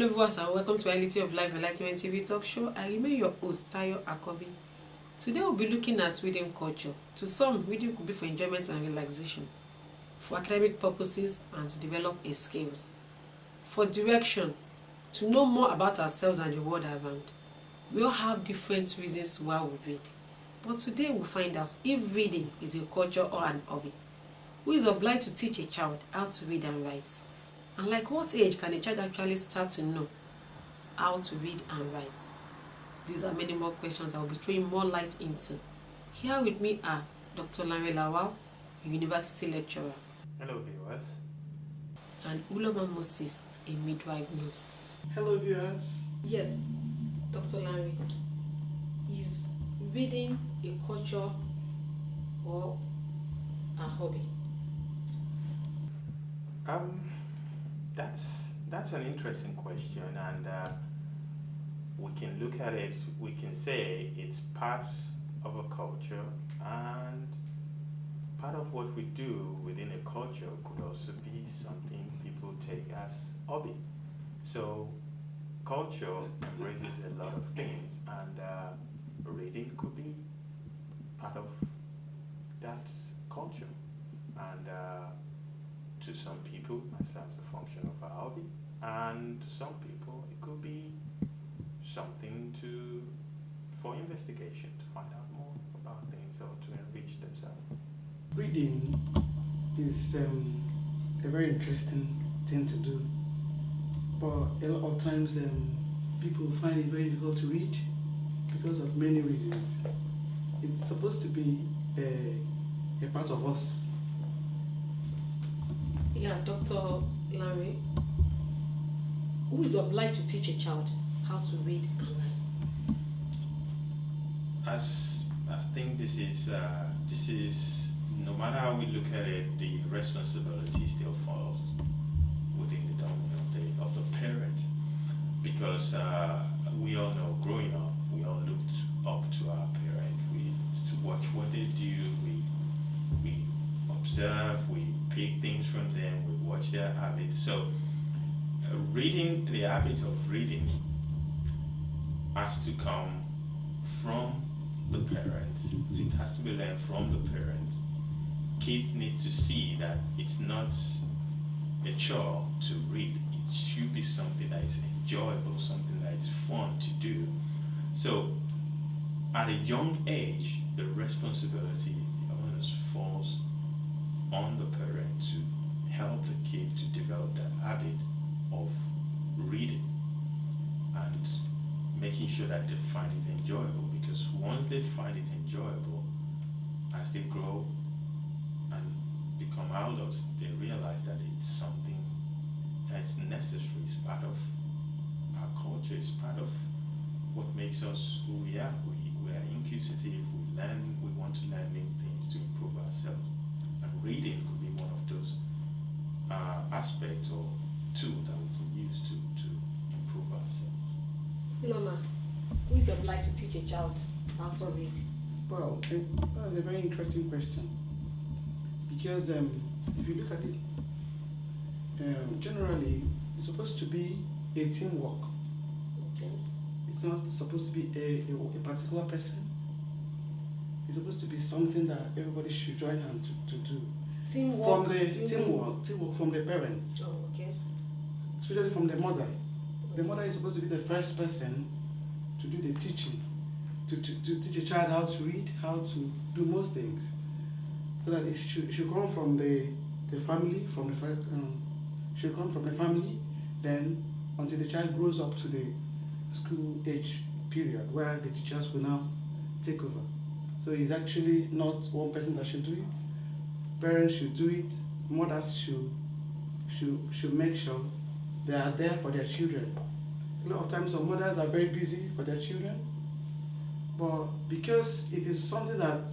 Hello viewers and welcome to Reality of Life Enlightenment TV talk show. I remain your host, Akobi. Today we'll be looking at reading culture. To some, reading could be for enjoyment and relaxation, for academic purposes and to develop a skills, for direction, to know more about ourselves and the world around. We all have different reasons why we read. But today we'll find out if reading is a culture or an hobby. Who is obliged to teach a child how to read and write? And like what age can a child actually start to know how to read and write? These are many more questions I will be throwing more light into. Here with me are Dr. Lanre Lawal, a university lecturer. Hello viewers. And Uloma Moses, a midwife nurse. Hello viewers. Yes, Dr. Lanre, is reading a culture or a hobby? That's an interesting question, and we can look at it. We can say it's part of a culture, and part of what we do within a culture could also be something people take as hobby. So culture embraces a lot of things, and reading could be part of that culture. And to some people, it serves the function of a hobby, and to some people, it could be something for investigation, to find out more about things or to enrich themselves. Reading is a very interesting thing to do, but a lot of times people find it very difficult to read because of many reasons. It's supposed to be a part of us. Yeah, Dr. Lanre, who is obliged to teach a child how to read and write? As I think this is no matter how we look at it, the responsibility still falls within the domain of the parent, because we all know growing up, we all looked up to our parent. We watch what they do, we observe, we pick things from them, we watch their habits. So reading, the habit of reading has to come from the parents. It has to be learned from the parents. Kids need to see that it's not a chore to read. It should be something that is enjoyable, something that is fun to do. So at a young age, the responsibility falls on the parent to help the kid to develop that habit of reading and making sure that they find it enjoyable, because once they find it enjoyable, as they grow and become adults, they realize that it's something that's necessary. It's part of our culture. It's part of what makes us who we are. We are inquisitive. We learn. We want to learn new things to improve ourselves. And reading could be one of those aspects or tools that we can use to improve ourselves. Uloma, who is obliged to teach a child how to read? Well, that's a very interesting question, because if you look at it, generally it's supposed to be a teamwork. Okay. It's not supposed to be a particular person. It's supposed to be something that everybody should join hands to do. Teamwork. From the teamwork from the parents. Oh, okay. Especially from the mother. The mother is supposed to be the first person to do the teaching, to teach a child how to read, how to do most things. So that it should come from the family, should come from the family, then until the child grows up to the school age period, where the teachers will now take over. So it's actually not one person that should do it. Parents should do it. Mothers should make sure they are there for their children. A lot of times some mothers are very busy for their children, but because it is something that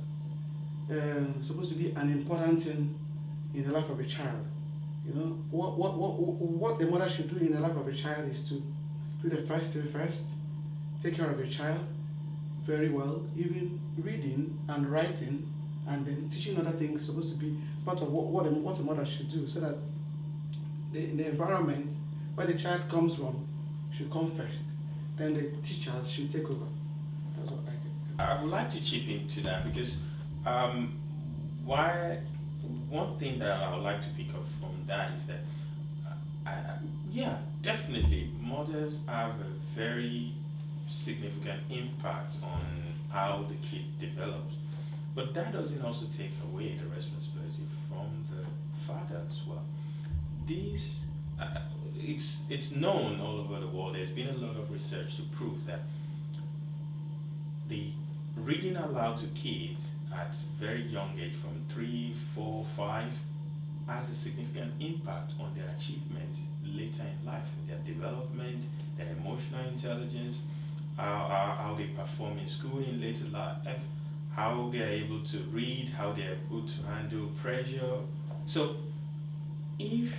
supposed to be an important thing in the life of a child, you know, what a mother should do in the life of a child is to do the first, take care of a child very well, even reading and writing, and then teaching other things supposed to be part of what a mother should do, so that the environment where the child comes from should come first. Then the teachers should take over. That's what I get. I would like to chip into that because why one thing that I would like to pick up from that is that yeah, definitely mothers have a very significant impact on how the kid develops, but that doesn't also take away the responsibility from the father as well. These it's known all over the world. There's been a lot of research to prove that the reading aloud to kids at very young age, from 3, 4, 5, has a significant impact on their achievement later in life, their development, their emotional intelligence, how they perform in school in later life, how they are able to read, how they are able to handle pressure. So if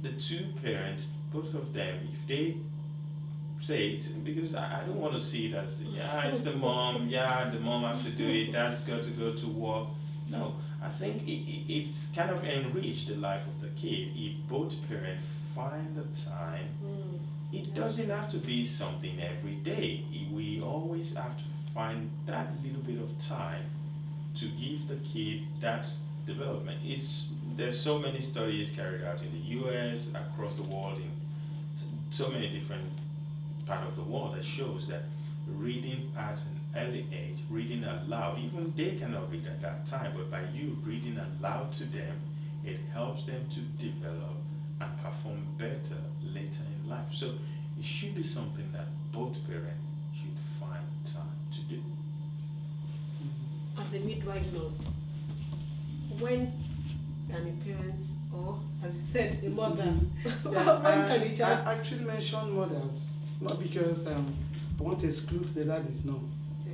the two parents, both of them, if they say it, because I don't want to see it as, yeah, it's the mom, yeah, the mom has to do it, dad's got to go to work. No, I think it's kind of enriched the life of the kid if both parents find the time. It doesn't have to be something every day. We always have to find that little bit of time to give the kid that development. There's so many studies carried out in the US, across the world, in so many different part of the world, that shows that reading at an early age, reading aloud, even they cannot read at that time, but by you reading aloud to them, it helps them to develop and perform better later in life. So it should be something that both parents should find time to do. As a midwife nurse, when can a parent, or as you said, a mother, when can a child? I actually mentioned mothers, not because I want to exclude the daddies, no.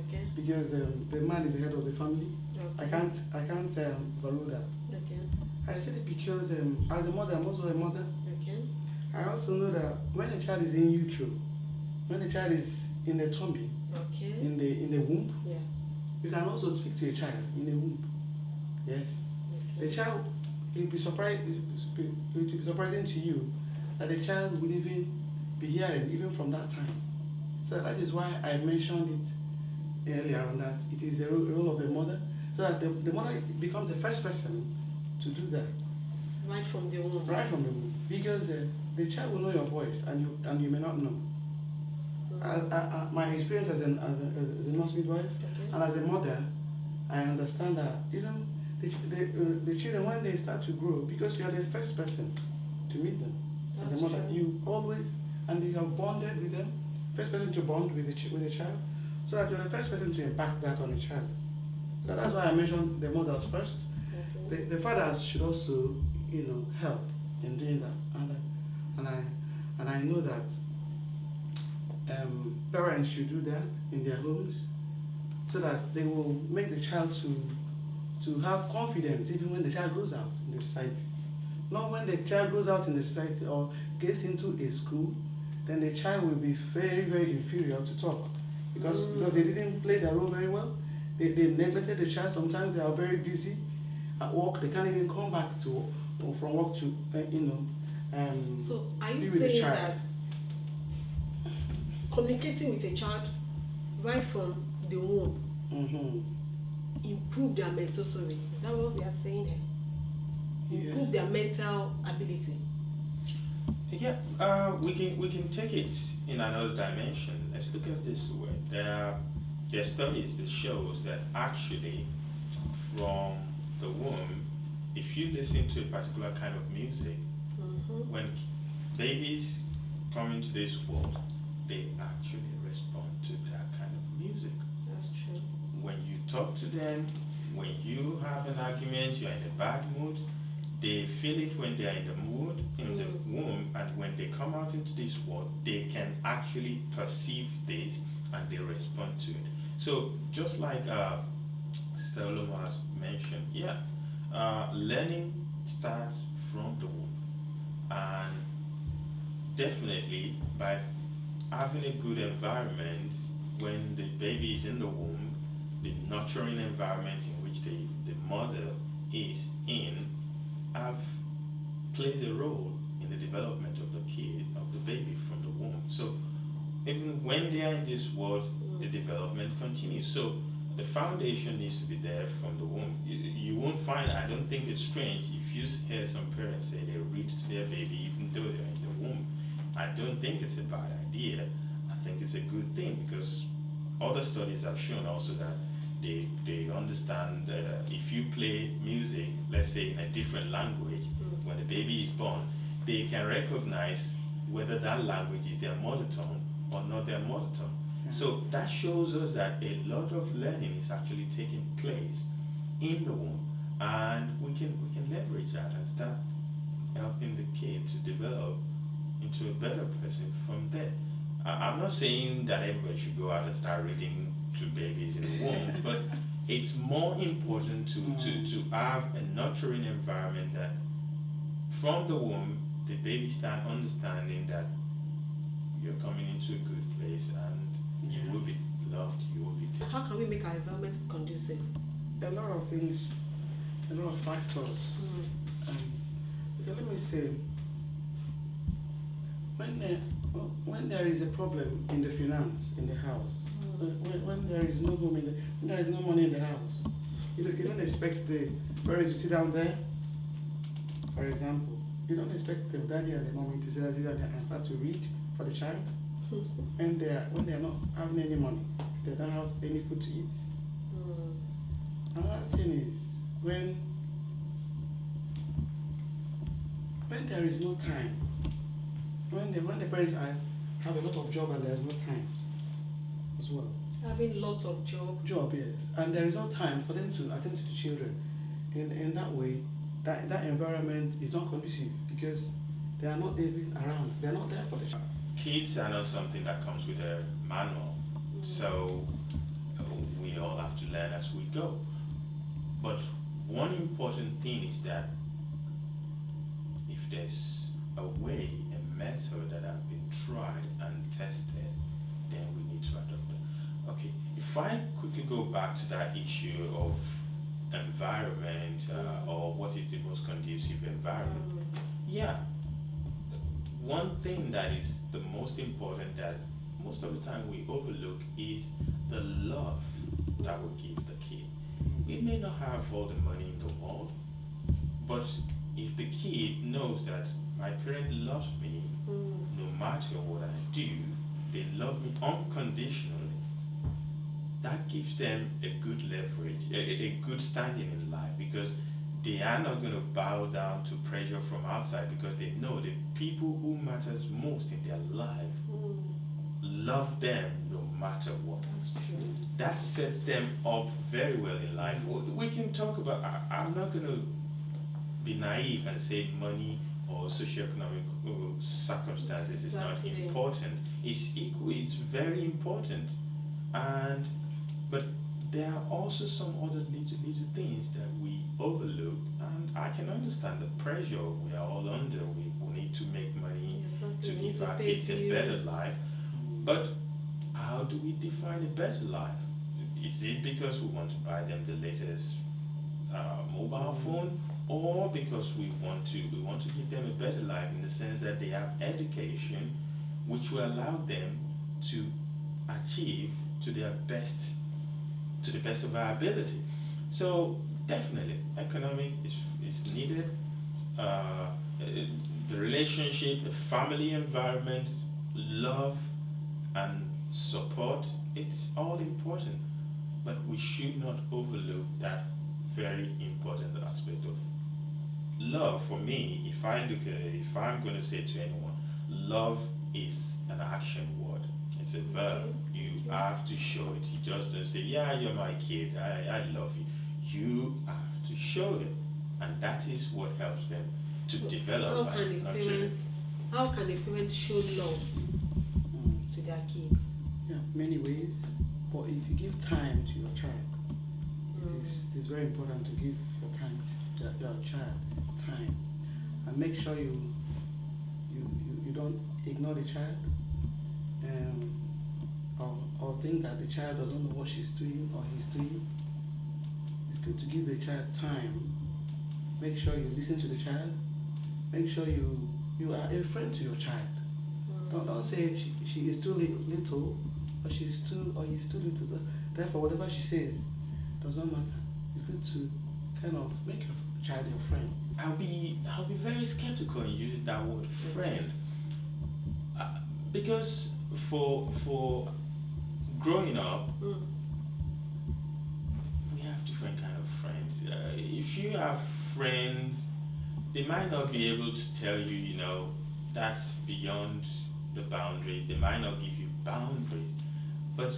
Okay. Because the man is the head of the family. Okay. I can't value that. Okay. I said it because as a mother, I'm also a mother. Okay. I also know that when a child is in utero, when a child is in the tummy, Okay. in the womb, Yeah. you can also speak to a child in the womb. Yes. Okay. The child, it will be surprising to you that the child will even be hearing even from that time. So that is why I mentioned it earlier on, that it is a role of the mother, so that the mother becomes the first person to do that. Right from the womb. Right from the womb, because the child will know your voice and you may not know. My experience as a nurse midwife, Okay. and as a mother, I understand that the children, when they start to grow, because you are the first person to meet them. That's as a mother, true. you always, and you have bonded with them, first person to bond with the child, so that you're the first person to impact that on the child. So that's why I mentioned the mothers first. Okay. The fathers should also, help in doing that, and I know that parents should do that in their homes, so that they will make the child to have confidence even when the child goes out in the society. Not when the child goes out in the society or gets into a school, then the child will be very, very inferior to talk, because they didn't play their role very well. They neglected the child. Sometimes they are very busy at work. They can't even come back from work to So are you be with the saying child. that communicating with a child right from the womb improve their mental story? Is that what we are saying here? Yeah. Improve their mental ability. Yeah, we can take it in another dimension. Let's look at it this way. There are studies that shows that actually from the womb, if you listen to a particular kind of music, when babies come into this world, they actually respond to that kind of music. That's true. When you talk to them, when you have an argument, you're in a bad mood, they feel it when they are in the mood, in the womb, and when they come out into this world, they can actually perceive this and they respond to it. So just like Sister Oloma has mentioned, learning starts from the womb, and definitely by having a good environment when the baby is in the womb, the nurturing environment in which the mother is in plays a role in the development of the kid, of the baby from the womb. So even when they are in this world, the development continues. So the foundation needs to be there from the womb. You won't find, I don't think it's strange if you hear some parents say they read to their baby even though they're in the womb. I don't think it's a bad idea. I think it's a good thing because other studies have shown also that they understand if you play music, let's say in a different language, when the baby is born, they can recognize whether that language is their mother tongue or not their mother tongue. So that shows us that a lot of learning is actually taking place in the womb, and we can leverage that and start helping the kid to develop into a better person from there. I'm not saying that everybody should go out and start reading to babies in the womb, but it's more important to have a nurturing environment that from the womb the baby start understanding that you're coming into a good place and you will be loved, you will be taken. How can we make our environment conducive? A lot of things, a lot of factors. Okay, let me say, when there is a problem in the finance in the house, when there is no home when there is no money in the house, you don't expect the parents to sit down there. For example, you don't expect the daddy and the mommy to sit down there and start to read for the child when they are not having any money, they don't have any food to eat. Another thing is when there is no time, when the parents have a lot of job and there is no time as well. Having lots of job. Job, yes, and there is no time for them to attend to the children. In that way, that environment is not conducive because they are not even around. They are not there for the child. Kids are not something that comes with a manual, so we all have to learn as we go. But one important thing is that if there's a way, a method that has been tried and tested, then we need to adopt it. Okay, if I quickly go back to that issue of environment or what is the most conducive environment, yeah, one thing that is the most important that most of the time we overlook is the love that we give the kid. We may not have all the money in the world, but if the kid knows that my parent loves me no matter what I do, they love me unconditionally, that gives them a good leverage, a good standing in life, because they are not going to bow down to pressure from outside, because they know the people who matters most in their life love them no matter what. That's true. That sets them up very well in life. We can talk about, I'm not going to be naive and say money or socioeconomic circumstances is not important. It's equal, it's very important. But there are also some other little things that we overlook, and I can understand the pressure we are all under. We need to make money to give our kids a better life. But how do we define a better life? Is it because we want to buy them the latest mobile phone, or because we want to give them a better life in the sense that they have education which will allow them to achieve to the best of our ability? So definitely economic is needed. The relationship, the family environment, love and support, it's all important, but we should not overlook that very important aspect of love. For me, if I'm going to say to anyone, love is an action word. It's a verb. You have to show it. You just don't say, yeah, you're my kid, I love you. You have to show it, and that is what helps them to develop. How can a parent show love to their kids? Yeah, many ways. But if you give time to your child, it is very important to give your child time, and make sure you don't ignore the child, or think that the child doesn't know what she's doing or he's doing. It's good to give the child time. Make sure you listen to the child. Make sure you are a friend to your child. Don't say she is too little, or she's too, or he's too little. Therefore, whatever she says does not matter. It's good to kind of make your child your friend. I'll be very skeptical in using that word friend, because for growing up, we have different kind of friends. If you have friends, they might not be able to tell you, you know, that's beyond the boundaries. They might not give you boundaries, but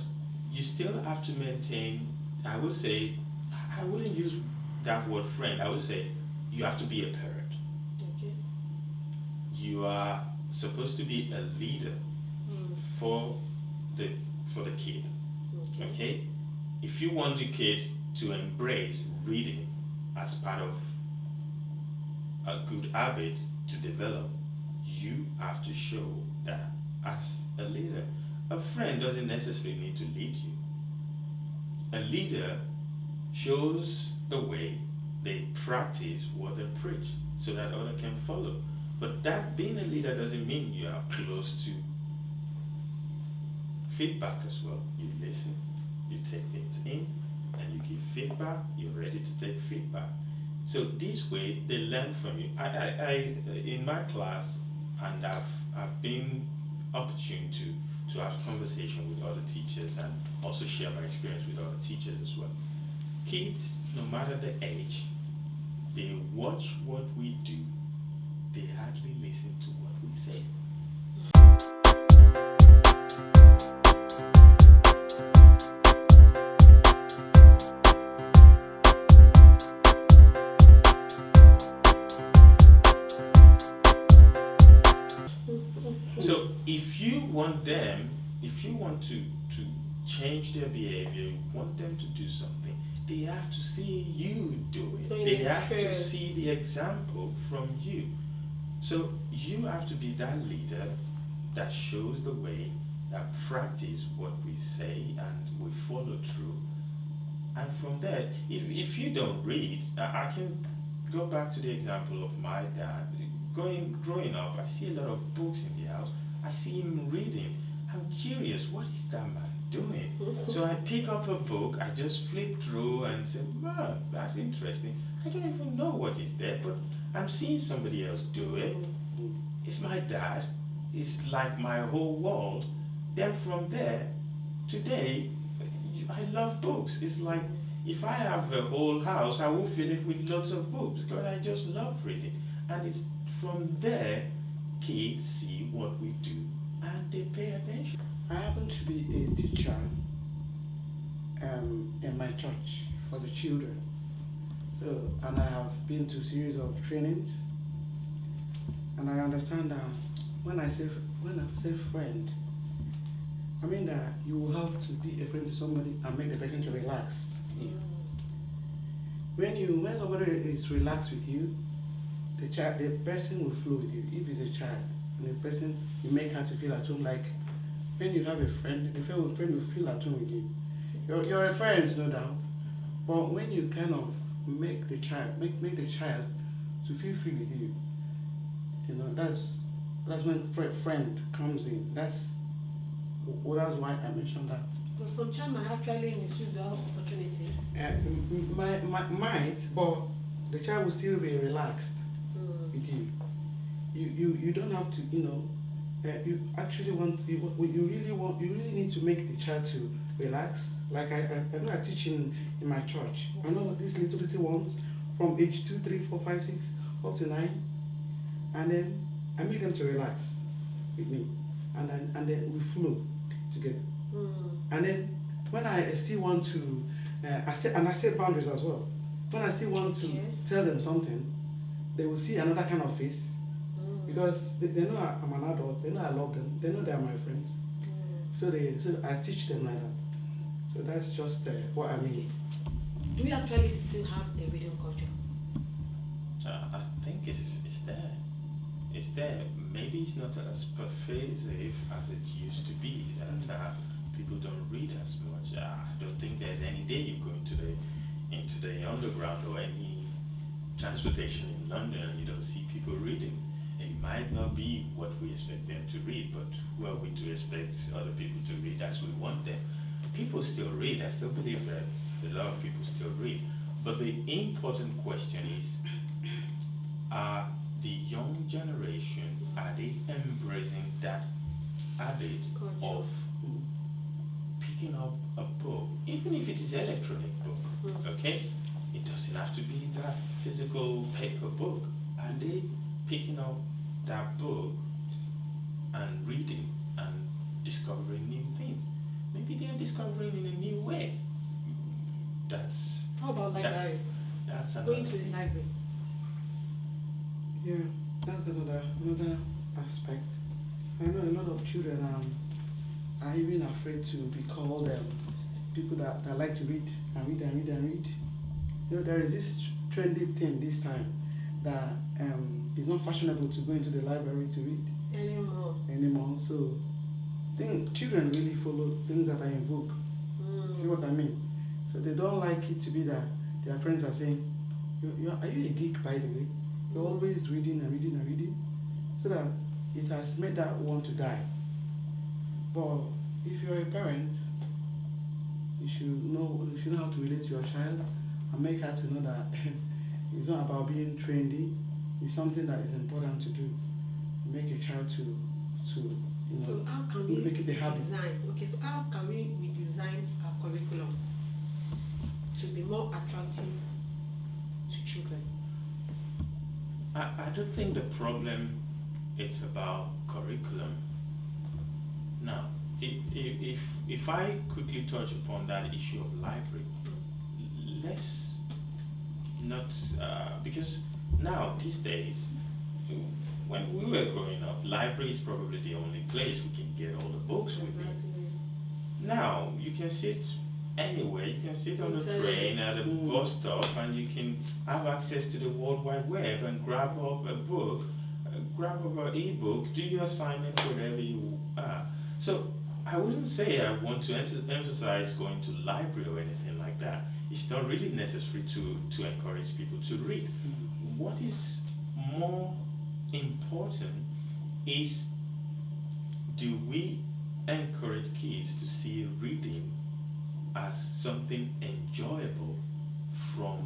you still have to maintain. I would say, I wouldn't use that word friend. I would say you have to be a parent. Okay. You are supposed to be a leader for the kid. Okay. If you want the kid to embrace reading as part of a good habit to develop, you have to show that as a leader. A friend doesn't necessarily need to lead you. A leader shows the way, they practice what they preach so that others can follow. But that being a leader doesn't mean you are close to feedback as well. You listen, you take things in, and you give feedback, you're ready to take feedback. So this way they learn from you. I in my class, and I've been opportune to have conversation with other teachers and also share my experience with other teachers as well. Kids, no matter the age, they watch what we do, they hardly listen to what we say. So if you want to change their behavior, you want them to do something, they have to see you do it. They have to see the example from you. So you have to be that leader that shows the way, that practice what we say and we follow through. And from there, if you don't read, I can go back to the example of my dad. Growing up, I see a lot of books in the house. I see him reading. I'm curious, what is that man doing? So I pick up a book, I just flip through and say, wow, that's interesting. I don't even know what is there, but I'm seeing somebody else do it. It's my dad. It's like my whole world. Then from there, today, I love books. It's like if I have a whole house, I will fill it with lots of books because I just love reading. And it's from there, kids see what we do and they pay attention. I happen to be a teacher in my church for the children. So, and I have been to a series of trainings, and I understand that when I say friend, I mean that you will have to be a friend to somebody and make the person to relax. When somebody is relaxed with you, the person will flow with you. If it's a child, and the person, you make her to feel at home. Like when you have a friend, the friend will feel at home with you. You're a parent, no doubt, but when you kind of make the child to feel free with you, you know, that's when friend comes in. That's why I mentioned that. But some child might actually misuse the opportunity. Might, but the child will still be relaxed with you. You don't have to, you know. You actually you really need to make the child to relax. Like I know I teach in my church. I know these little ones from age 2, 3, 4, 5, 6 up to 9, and then I make them to relax with me, and then we flow together. And then when I still want to, I set boundaries as well. When I still want to tell them something, they will see another kind of face. Because they know I'm an adult, they know I love them, they know they are my friends. So I teach them like that. So that's just what I mean. Do we actually still have a reading culture? I think it's there. It's there. Maybe it's not as pervasive as it used to be, that people don't read as much. I don't think there's any day you go into the underground or any transportation in London and you don't see people reading. might not be what we expect them to read, but who are we to expect other people to read as we want them? People still read. I still believe that a lot of people still read. But the important question is, are the young generation, are they embracing that habit Culture. of picking up a book, even if it is electronic book, okay? It doesn't have to be that physical paper book. Are they picking up that book and reading and discovering new things? Maybe they are discovering in a new way. How about library? That's Going to the library. Yeah, that's another aspect. I know a lot of children are even afraid to be called people that like to read and read and read and read. You know, there is this trendy thing this time that it's not fashionable to go into the library to read anymore. So I think children really follow things that are in vogue. See what I mean? So they don't like it to be that their friends are saying, are you a geek, by the way? You're always reading and reading and reading. So that it has made that want to die. But if you're a parent, you should know how to relate to your child and make her to know that it's not about being trendy. It's something that is important to do. Make a child to so how can we make it a habit. Okay, so how can we redesign our curriculum to be more attractive to children? I don't think the problem is about curriculum. Now, if I quickly touch upon that issue of library, let's not, because now these days, when we were growing up, library is probably the only place we can get all the books we need. Now, you can sit anywhere, you can sit on a train at a bus stop and you can have access to the World Wide Web and grab up a book, grab up an e-book, do your assignment wherever you are. So I wouldn't say I want to emphasize going to library or anything like that. It's not really necessary to encourage people to read. What is more important is, do we encourage kids to see reading as something enjoyable from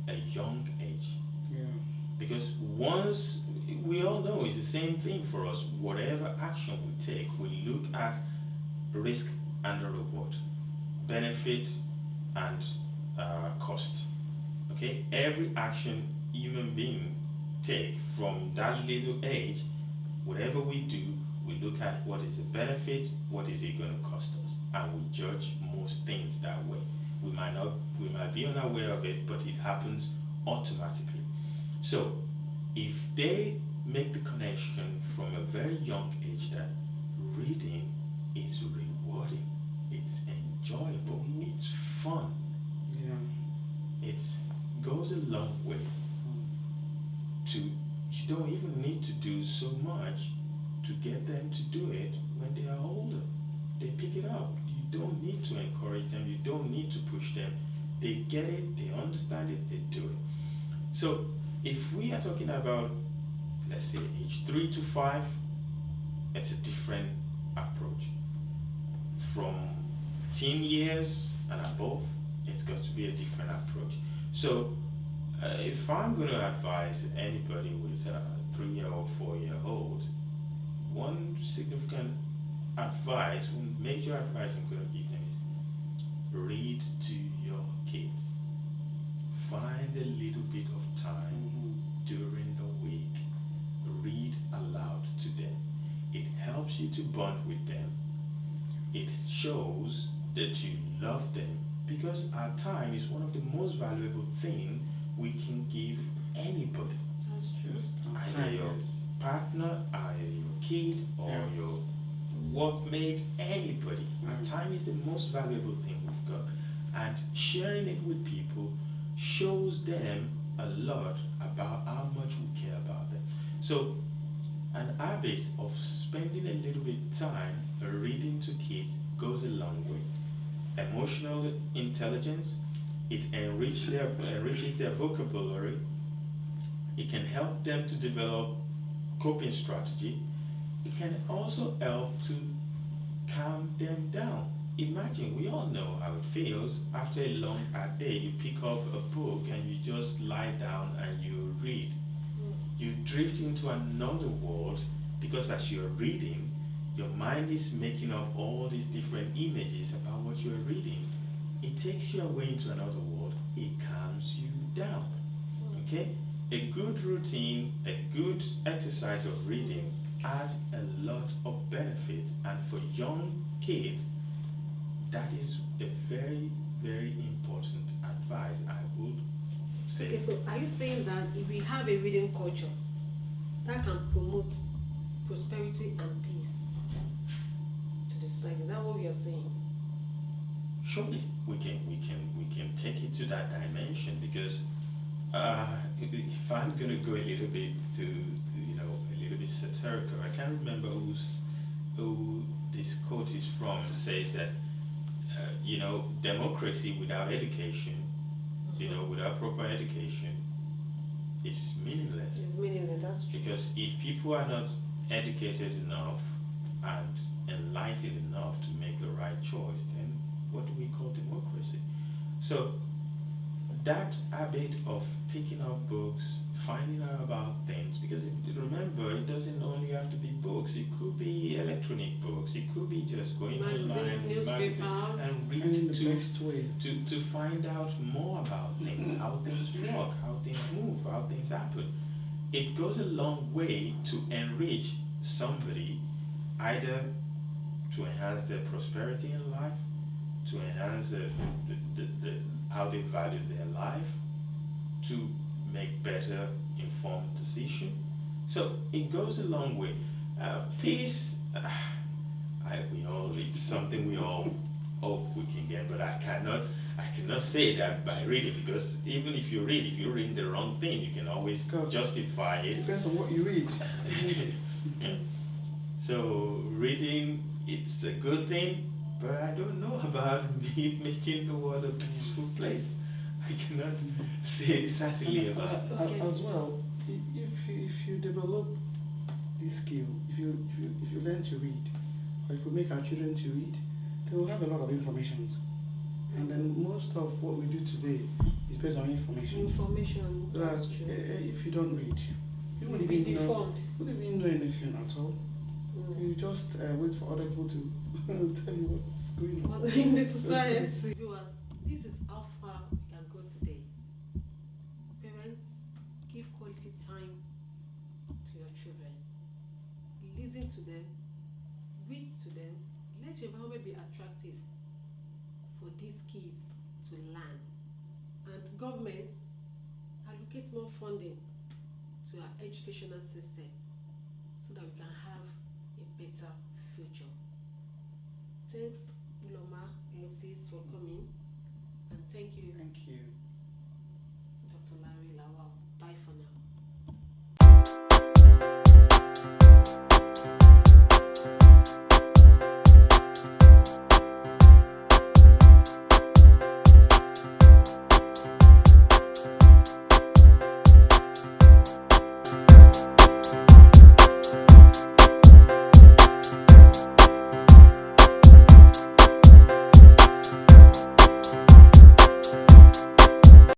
a young age? Yeah. Because once, we all know it's the same thing for us, whatever action we take, we look at risk and the reward, benefit and cost. Okay, every action human being take from that little age, whatever we do, we look at what is the benefit, what is it going to cost us, and we judge most things that way. We might be unaware of it, but it happens automatically. So if they make the connection from a very young age that reading is rewarding, it's enjoyable, it's fun, it goes a long way to, you don't even need to do so much to get them to do it when they are older. They pick it up. You don't need to encourage them, you don't need to push them. They get it, they understand it, they do it. So if we are talking about, let's say, age 3 to 5, it's a different approach. From teen years and above, it's got to be a different approach. So if I'm going to advise anybody with a 3-year or 4-year-old, one significant advice, one major advice I'm going to give them is, read to your kids. Find a little bit of time during the week. Read aloud to them. It helps you to bond with them. It shows that you love them, because our time is one of the most valuable things we can give anybody. That's true. Either your partner, either your kid, or your workmate, anybody. Our time is the most valuable thing we've got. And sharing it with people shows them a lot about how much we care about them. So an habit of spending a little bit of time reading to kids goes a long way. Emotional intelligence, it enriches their vocabulary. It can help them to develop coping strategy, it can also help to calm them down. Imagine, we all know how it feels after a long hard day. You pick up a book and you just lie down and you read. You drift into another world because as you're reading, your mind is making up all these different images about what you're reading. It takes you away into another world. It calms you down. Okay? A good routine, a good exercise of reading has a lot of benefit, and for young kids, that is a very, very important advice I would say. Okay, so are you saying that if we have a reading culture, that can promote prosperity and peace to the society? Is that what we are saying? Surely we can take it to that dimension, because if I'm gonna go a little bit to a little bit satirical, I can't remember who this quote is from. Says that democracy without education, without proper education, is meaningless. It's meaningless. That's true. Because if people are not educated enough and enlightened enough to make the right choice, then what do we call democracy? So that habit of picking up books, finding out about things, because remember, it doesn't only have to be books. It could be electronic books. It could be just going online, newspaper, and read to find out more about things, how things work, how things move, how things happen. It goes a long way to enrich somebody, either to enhance their prosperity in life, to enhance the how they value their life, to make better informed decision. So it goes a long way. Peace, it's something we all hope we can get, but I cannot say that by reading, because even if you're reading the wrong thing, you can always justify it. Depends on what you read. So reading, it's a good thing, but I don't know about making the world a peaceful place. I cannot say certainly about it. As well, if you develop this skill, if you learn to read, or if we make our children to read, they will have a lot of information. And then most of what we do today is based on information. That's true. If you don't read, you wouldn't even know anything at all. You just wait for other people to tell you what's going on in the society. Viewers, this is how far we can go today. Parents, give quality time to your children. Listen to them, read to them, let your environment be attractive for these kids to learn. And government, allocate more funding to our educational system so that we can have a better future. Thanks, Uloma, Mrs. for coming, and thank you, Dr. Larry Lawal. Bye for now.